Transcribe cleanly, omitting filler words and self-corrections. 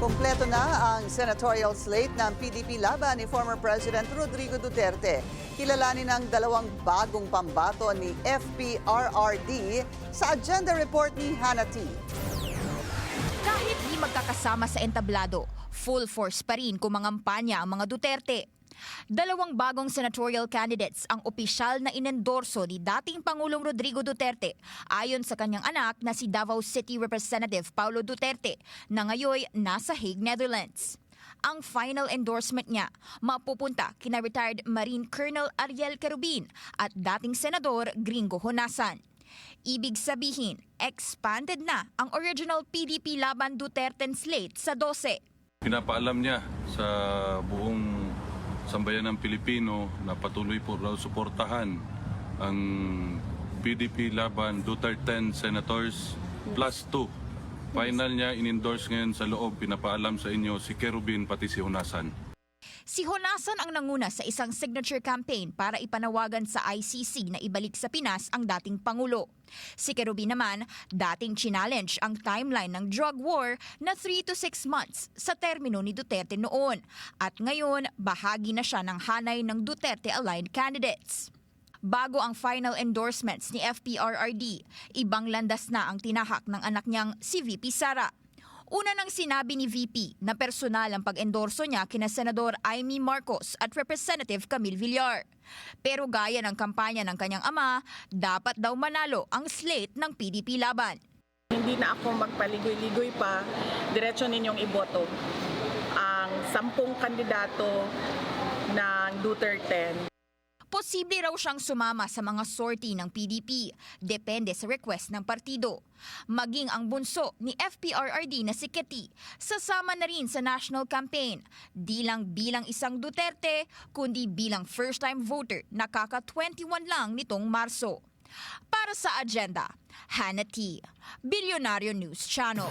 Kumpleto na ang senatorial slate ng PDP laban ni former President Rodrigo Duterte. Kilalanin ang dalawang bagong pambato ni FPRRD sa agenda report ni Hannah T. Kahit di magkakasama sa entablado, full force pa rin kumangampanya ang mga Duterte. Dalawang bagong senatorial candidates ang opisyal na inendorso ni dating Pangulong Rodrigo Duterte ayon sa kanyang anak na si Davao City Representative Paulo Duterte na ngayon nasa Hague, Netherlands. Ang final endorsement niya mapupunta kina retired Marine Colonel Ariel Querubin at dating Senador Gringo Honasan. Ibig sabihin, expanded na ang original PDP laban Duterte slate sa 12. Pinapaalam niya sa buong sambayan ng Pilipino na patuloy po raw suportahan ang PDP laban Duterte Senators plus 2. Final niya in-endorse ngayon sa loob, pinapaalam sa inyo si Querubin pati si Honasan. Si Honasan ang nanguna sa isang signature campaign para ipanawagan sa ICC na ibalik sa Pinas ang dating Pangulo. Si Querubin naman, dating challenge ang timeline ng drug war na 3 to 6 months sa termino ni Duterte noon. At ngayon, bahagi na siya ng hanay ng Duterte-aligned candidates. Bago ang final endorsements ni FPRRD, ibang landas na ang tinahak ng anak niyang si VP Sara. Una nang sinabi ni VP na personal ang pag-endorso niya kina Senador Amy Marcos at Representative Camille Villar. Pero gaya ng kampanya ng kanyang ama, dapat daw manalo ang slate ng PDP laban. Hindi na ako magpaligoy-ligoy pa, diretso ninyong iboto ang 10 kandidato ng Duterte. Posible raw siyang sumama sa mga sortie ng PDP, depende sa request ng partido. Maging ang bunso ni FPRRD na si Ketty, sasama na rin sa national campaign, di lang bilang isang Duterte, kundi bilang first-time voter na kaka-21 lang nitong Marso. Para sa agenda, Hannah T. Bilyonaryo News Channel.